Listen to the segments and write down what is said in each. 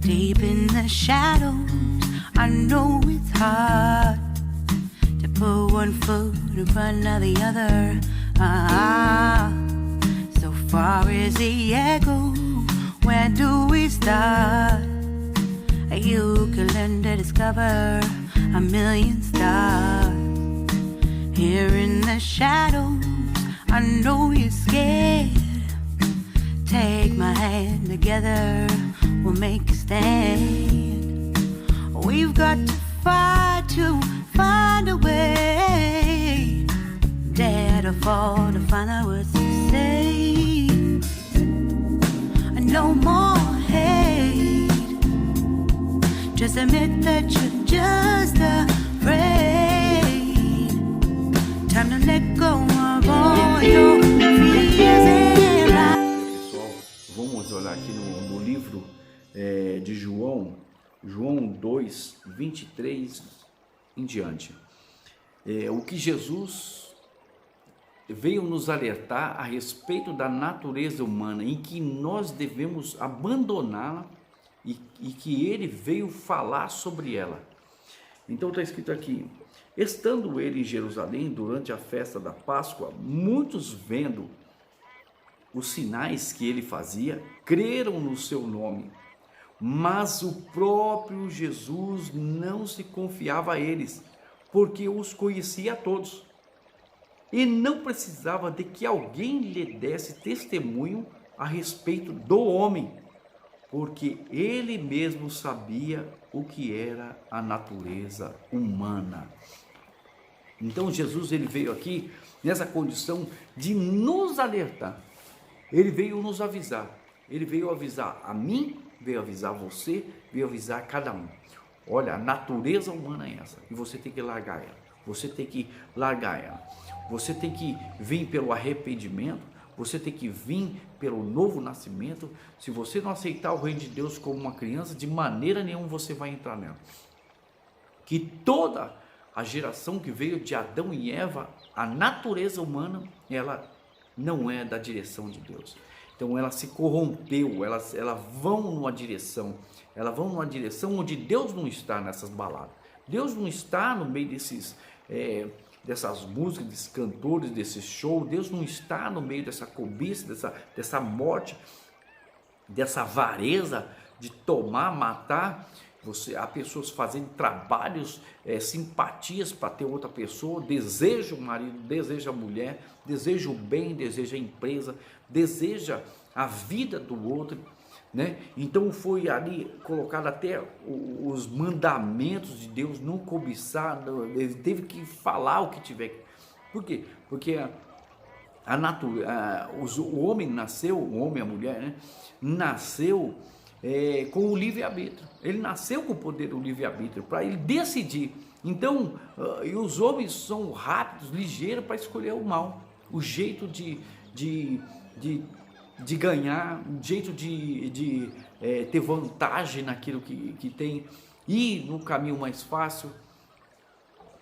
Deep in the shadows, I know it's hard to put one foot in front of the other. So far as the echo, where do we start? You can learn to discover a million stars. Here in the shadows, I know you're scared. Take my hand, together we'll make a stand. We've got to fight to find a way. Dare to fall to find out what to say. No more hate. Just admit that you're just afraid. Time to let go of all your fears and lies. Pessoal, vamos olhar aqui no livro de João 2, 23 em diante. O que Jesus veio nos alertar a respeito da natureza humana, em que nós devemos abandoná-la e que ele veio falar sobre ela. Então está escrito aqui: estando ele em Jerusalém durante a festa da Páscoa, muitos, vendo os sinais que ele fazia, creram no seu nome. Mas o próprio Jesus não se confiava a eles, porque os conhecia a todos. E não precisava de que alguém lhe desse testemunho a respeito do homem, porque ele mesmo sabia o que era a natureza humana. Então Jesus, ele veio aqui nessa condição de nos alertar. Ele veio nos avisar. Ele veio avisar a mim, veio avisar você, veio avisar a cada um. Olha, a natureza humana é essa, e você tem que largar ela. Você tem que largar ela. Você tem que vir pelo arrependimento. Você tem que vir pelo novo nascimento. Se você não aceitar o reino de Deus como uma criança, de maneira nenhuma você vai entrar nela. Que toda a geração que veio de Adão e Eva, a natureza humana, ela não é da direção de Deus. Então ela se corrompeu, elas vão numa direção, onde Deus não está nessas baladas. Deus não está no meio dessas músicas, desses cantores, desse show. Deus não está no meio dessa cobiça, dessa morte, dessa avareza de tomar, matar. Há pessoas fazendo trabalhos, simpatias para ter outra pessoa, deseja o marido, deseja a mulher, deseja o bem, deseja a empresa, deseja a vida do outro, né? Então foi ali colocado até os mandamentos de Deus, não cobiçar. Ele teve que falar o que tiver. Por quê? Porque o homem nasceu, o homem e a mulher, né, nasceu com o livre-arbítrio. Ele nasceu com o poder do livre-arbítrio para ele decidir. Então, e os homens são rápidos, ligeiros para escolher o mal, o jeito de ganhar, um jeito de ter vantagem naquilo que tem, ir no caminho mais fácil,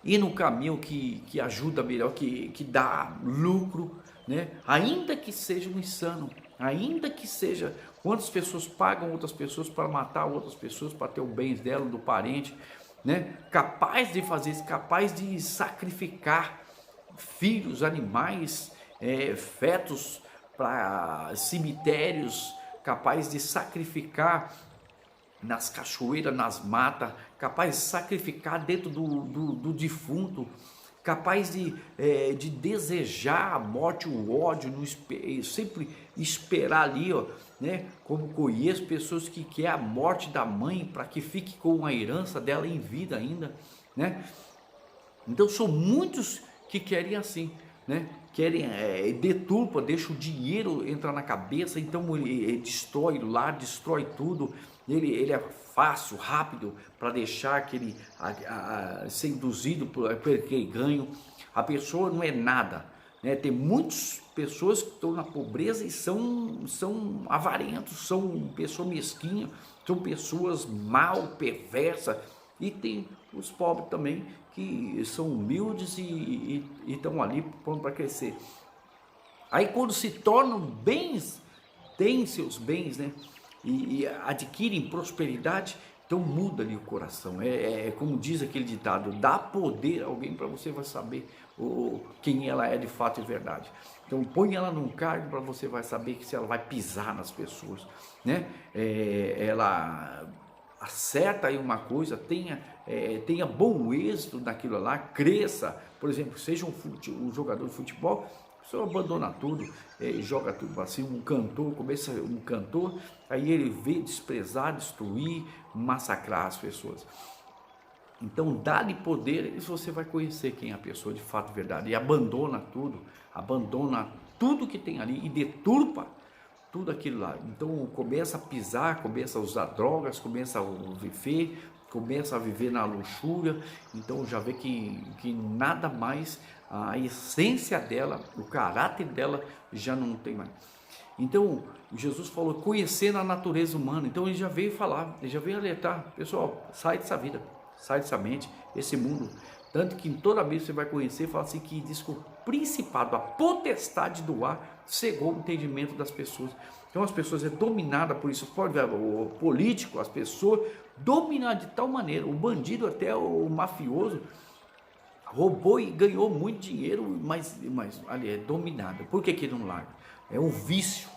ir no caminho que ajuda melhor, que dá lucro, né? Ainda que seja um insano, ainda que seja, quantas pessoas pagam outras pessoas para matar outras pessoas, para ter o bem dela, do parente, né? Capaz de fazer isso, capaz de sacrificar filhos, animais, fetos, para cemitérios, capaz de sacrificar nas cachoeiras, nas matas, capaz de sacrificar dentro do defunto, capaz de desejar a morte, o ódio, sempre esperar ali, ó, né? Como conheço pessoas que querem a morte da mãe para que fique com a herança dela em vida ainda, né? Então são muitos que querem assim, né? Querem, deturpa, deixa o dinheiro entrar na cabeça, então ele destrói o lar, destrói tudo. Ele é fácil, rápido para deixar aquele ser induzido por aquele ganho. A pessoa não é nada, né? Tem muitas pessoas que estão na pobreza e são avarentos, são pessoas mesquinhas, são pessoas mal, perversas. E tem os pobres também, que são humildes e estão ali pronto para crescer. Aí quando se tornam bens, têm seus bens, né? e adquirem prosperidade, então muda ali o coração. É como diz aquele ditado: dá poder a alguém para você vai saber quem ela é de fato e verdade. Então põe ela num cargo para você vai saber que se ela vai pisar nas pessoas, né? Ela acerta aí uma coisa, tenha bom êxito naquilo lá, cresça. Por exemplo, seja um jogador de futebol, a pessoa abandona tudo, joga tudo assim. Começa um cantor, aí ele vê desprezar, destruir, massacrar as pessoas. Então dá-lhe poder e você vai conhecer quem é a pessoa de fato e verdade. E abandona tudo que tem ali e deturpa tudo aquilo lá. Então começa a pisar, começa a usar drogas, começa a viver na luxúria. Então já vê que nada mais, a essência dela, o caráter dela já não tem mais. Então Jesus falou, conhecendo a natureza humana. Então ele já veio falar, ele já veio alertar: pessoal, sai dessa vida, sai dessa mente, esse mundo. Tanto que em toda vez você vai conhecer, fala assim, que diz que o principado, a potestade do ar, cegou o entendimento das pessoas. Então as pessoas é dominada por isso. Pode ver, o político, as pessoas dominadas de tal maneira, o bandido, até o mafioso, roubou e ganhou muito dinheiro, mas ali é dominado. Por que ele não larga? É um vício.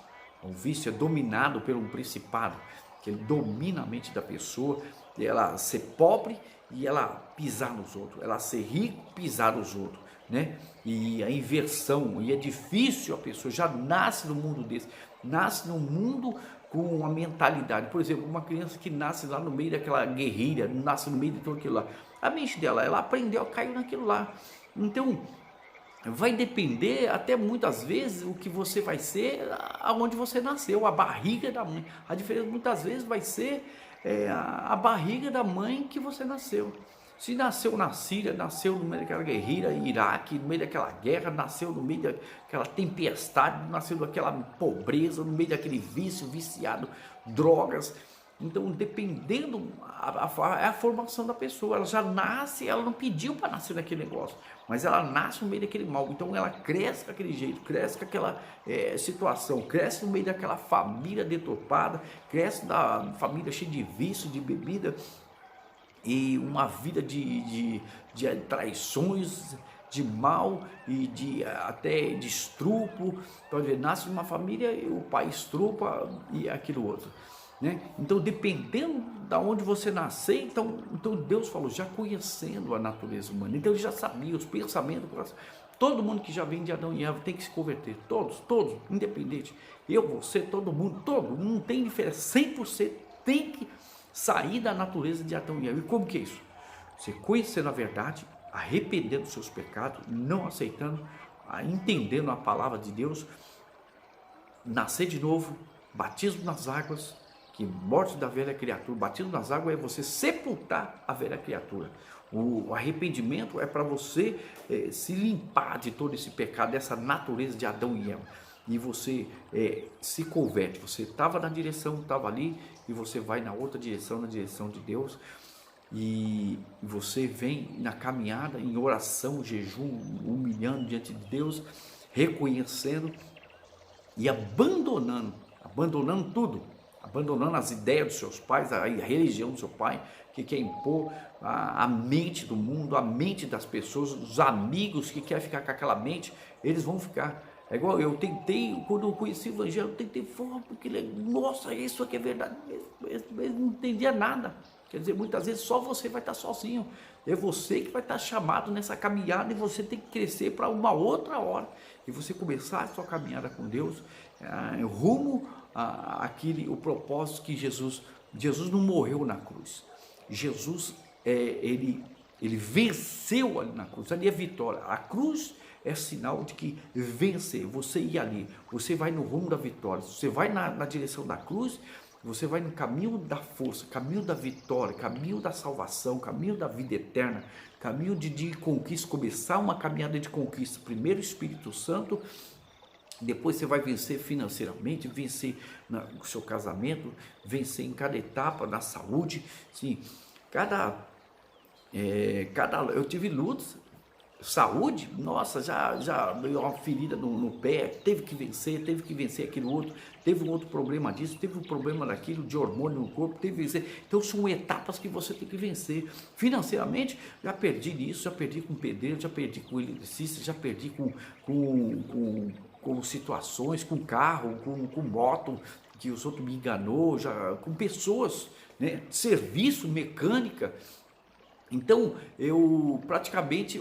O vício é dominado por um principado, que ele domina a mente da pessoa, e ela ser pobre e ela pisar nos outros, ela ser rico, pisar nos outros, né? E a inversão, e é difícil, a pessoa já nasce no mundo desse, nasce num mundo com uma mentalidade. Por exemplo, uma criança que nasce lá no meio daquela guerrilha, nasce no meio de tudo aquilo lá, a mente dela, ela aprendeu, caiu naquilo lá. Então vai depender até muitas vezes o que você vai ser, aonde você nasceu, a barriga da mãe. A diferença muitas vezes vai ser a barriga da mãe que você nasceu. Se nasceu na Síria, nasceu no meio daquela guerrilha, Iraque, no meio daquela guerra, nasceu no meio daquela tempestade, nasceu daquela pobreza, no meio daquele vício, viciado, drogas. Então, dependendo, é a formação da pessoa. Ela já nasce, ela não pediu para nascer naquele negócio, mas ela nasce no meio daquele mal. Então, ela cresce daquele jeito, cresce com aquela situação, cresce no meio daquela família deturpada, cresce da família cheia de vício, de bebida, e uma vida de traições, de mal e até de estupro. Pode ver, nasce numa família e o pai estrupa e aquilo outro, né? Então, dependendo da onde você nascer, então Deus falou, já conhecendo a natureza humana, então ele já sabia os pensamentos. Todo mundo que já vem de Adão e Eva tem que se converter, todos, independente, eu, você, todo mundo, não tem diferença, 100% tem que sair da natureza de Adão e Eva. E como que é isso? Você conhecendo a verdade, arrependendo dos seus pecados, não aceitando, entendendo a palavra de Deus, nascer de novo, batismo nas águas, que morte da velha criatura. Batismo nas águas é você sepultar a velha criatura. O arrependimento é para você se limpar de todo esse pecado, dessa natureza de Adão e Eva. E você se converte. Você estava na direção, estava ali, e você vai na outra direção, na direção de Deus. E você vem na caminhada, em oração, jejum, humilhando diante de Deus, reconhecendo e abandonando tudo, abandonando as ideias dos seus pais, a religião do seu pai, que quer impor a mente do mundo, a mente das pessoas, os amigos que querem ficar com aquela mente, eles vão ficar. É igual eu tentei, quando eu conheci o Evangelho, eu tentei falar, porque nossa, isso aqui é verdade, eu não entendia nada. Quer dizer, muitas vezes só você vai estar sozinho, é você que vai estar chamado nessa caminhada, e você tem que crescer para uma outra hora, e você começar a sua caminhada com Deus, rumo o propósito que Jesus não morreu na cruz. Jesus, ele venceu ali na cruz, ali é vitória. A cruz é sinal de que vencer, você ir ali, você vai no rumo da vitória, você vai na direção da cruz, você vai no caminho da força, caminho da vitória, caminho da salvação, caminho da vida eterna, caminho de conquista, começar uma caminhada de conquista. Primeiro o Espírito Santo, depois você vai vencer financeiramente, vencer no seu casamento, vencer em cada etapa, na saúde. Sim, eu tive lutas, saúde, nossa, já deu uma ferida no pé, teve que vencer aquilo outro, teve um outro problema disso, teve um problema daquilo, de hormônio no corpo, teve que vencer. Então são etapas que você tem que vencer. Financeiramente, já perdi nisso, já perdi com pedreiro, já perdi com eletricista, já perdi com situações, com carro, com moto, que os outros me enganou, já com pessoas, né, serviço, mecânica. Então, eu praticamente,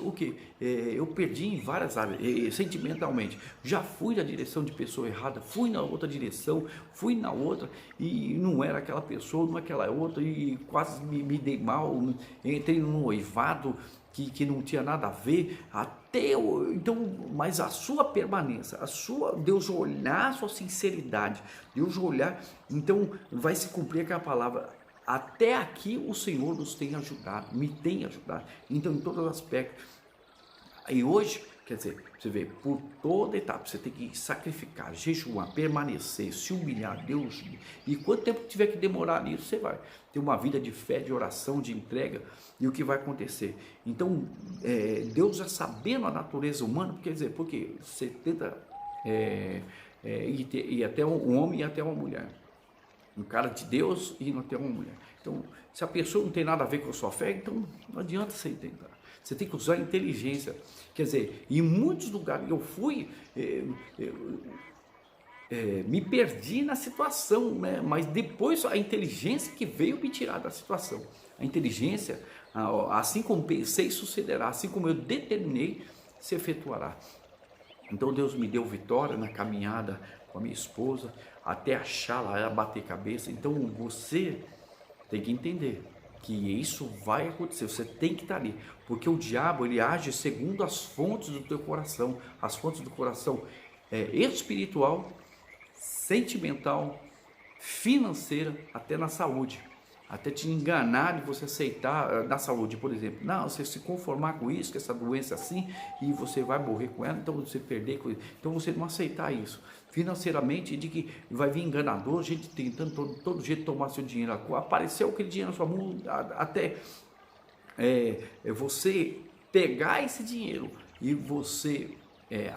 eu perdi em várias áreas, sentimentalmente. Já fui na direção de pessoa errada, fui na outra direção, fui na outra, e não era aquela pessoa, não aquela outra, e quase me dei mal, entrei num noivado que não tinha nada a ver, então, mas a sua permanência, Deus olhar a sua sinceridade, Deus olhar, então vai se cumprir aquela palavra. Até aqui o Senhor nos tem ajudado, me tem ajudado, então em todos os aspectos. E hoje, quer dizer, você vê, por toda etapa, você tem que sacrificar, jejuar, permanecer, se humilhar a Deus, e quanto tempo tiver que demorar nisso, você vai ter uma vida de fé, de oração, de entrega, e o que vai acontecer. Então, Deus já sabendo a natureza humana, quer dizer, porque você tenta ir até um homem e até uma mulher, um cara de Deus e não tem uma mulher. Então, se a pessoa não tem nada a ver com a sua fé, então não adianta você tentar. Você tem que usar a inteligência. Quer dizer, em muitos lugares eu fui, me perdi na situação, né? Mas depois a inteligência que veio me tirar da situação. A inteligência, assim como pensei, sucederá. Assim como eu determinei, se efetuará. Então Deus me deu vitória na caminhada com a minha esposa, até achá-la, ela bater cabeça. Então você tem que entender que isso vai acontecer, você tem que estar ali, porque o diabo ele age segundo as fontes do teu coração, as fontes do coração espiritual, sentimental, financeira, até na saúde. Até te enganar de você aceitar na saúde, por exemplo. Não, você se conformar com isso, com essa doença assim, e você vai morrer com ela, então você perder com isso. Então você não aceitar isso. Financeiramente, de que vai vir enganador, gente tentando todo jeito tomar seu dinheiro. Apareceu aquele dinheiro na sua mão, até você pegar esse dinheiro e você,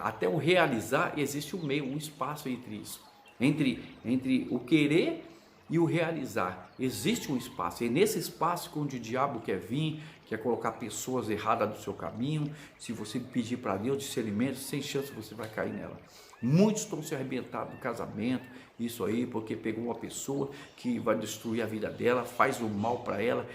até o realizar, existe um meio, um espaço entre isso. Entre o querer e o realizar, existe um espaço, e nesse espaço onde o diabo quer vir, quer colocar pessoas erradas do seu caminho. Se você pedir para Deus discernimento, sem chance você vai cair nela. Muitos estão se arrebentando no casamento, isso aí, porque pegou uma pessoa que vai destruir a vida dela, faz o mal para ela,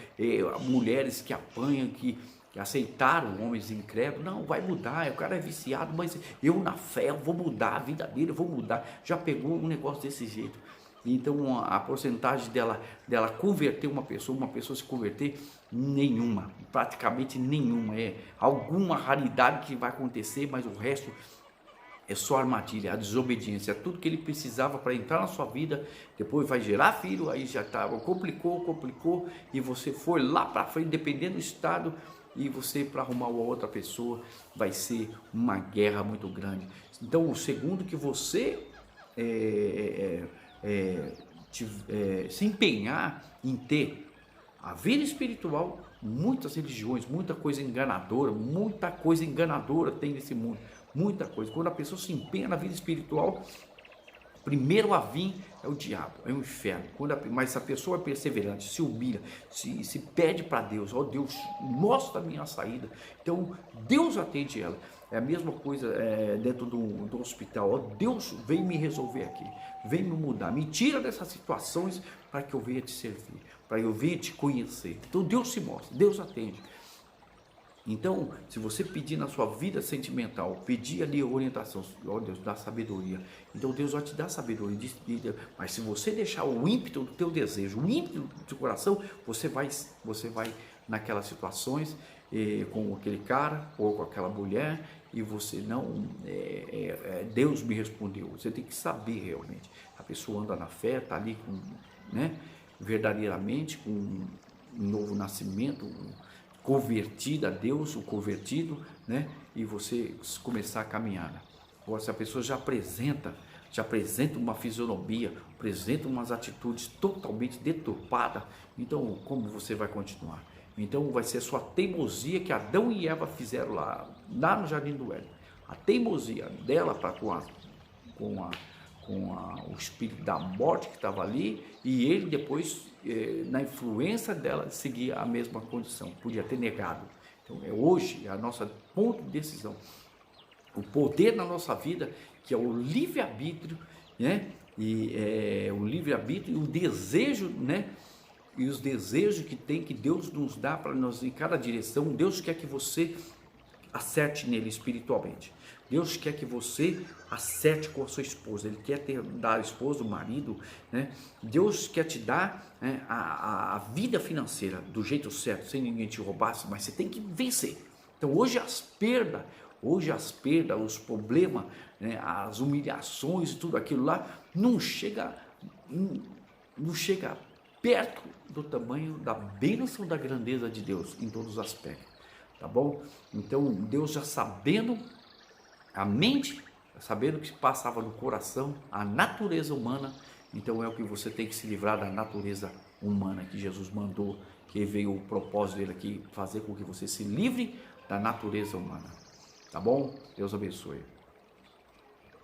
mulheres que apanham, que aceitaram homens incrédulos, não, vai mudar, o cara é viciado, mas eu na fé, eu vou mudar a vida dele, eu vou mudar, já pegou um negócio desse jeito. Então a porcentagem dela converter uma pessoa se converter, nenhuma, praticamente nenhuma, alguma raridade que vai acontecer, mas o resto é só armadilha, a desobediência, tudo que ele precisava para entrar na sua vida, depois vai gerar filho, aí já tá, complicou, e você foi lá para frente, dependendo do estado, e você para arrumar uma outra pessoa, vai ser uma guerra muito grande. Então o segundo que você se empenhar em ter a vida espiritual, muitas religiões, muita coisa enganadora tem nesse mundo, muita coisa. Quando a pessoa se empenha na vida espiritual, primeiro a vir é o diabo, é o inferno. Mas se a pessoa é perseverante, se humilha, se pede para Deus, ó Deus, mostra a minha saída, então Deus atende ela. É a mesma coisa dentro do hospital, ó Deus, vem me resolver aqui, vem me mudar, me tira dessas situações para que eu venha te servir, para eu venha te conhecer. Então Deus se mostra, Deus atende. Então, se você pedir na sua vida sentimental, pedir ali orientação, ó Deus, dá sabedoria. Então Deus vai te dar sabedoria. Mas se você deixar o ímpeto do teu desejo, o ímpeto do teu coração, você vai naquelas situações com aquele cara ou com aquela mulher e você não... Deus me respondeu. Você tem que saber realmente. A pessoa anda na fé, está ali verdadeiramente com um novo nascimento, convertida a Deus, o convertido, e você começar a caminhada. Agora, se a pessoa já apresenta uma fisionomia, apresenta umas atitudes totalmente deturpadas, então como você vai continuar? Então vai ser a sua teimosia que Adão e Eva fizeram lá no Jardim do Éden. A teimosia dela para com o espírito da morte que estava ali, e ele depois, na influência dela, seguia a mesma condição, podia ter negado. Então hoje é a nossa ponto de decisão, o poder na nossa vida, que é o livre-arbítrio, né? E o livre-arbítrio e o desejo, né? E os desejos que Deus nos dá para nós em cada direção. Deus quer que você acerte nele espiritualmente. Deus quer que você acerte com a sua esposa. Ele quer dar a esposa, o marido, né? Deus quer te dar, né, a vida financeira do jeito certo, sem ninguém te roubar, mas você tem que vencer. Então hoje as perdas, os problemas, né, as humilhações e tudo aquilo lá, não chega perto do tamanho da bênção da grandeza de Deus em todos os aspectos, tá bom? Então Deus já sabendo a mente, sabendo o que passava no coração, a natureza humana, então é o que você tem que se livrar da natureza humana que Jesus mandou, que veio o propósito dele aqui, fazer com que você se livre da natureza humana, tá bom? Deus abençoe.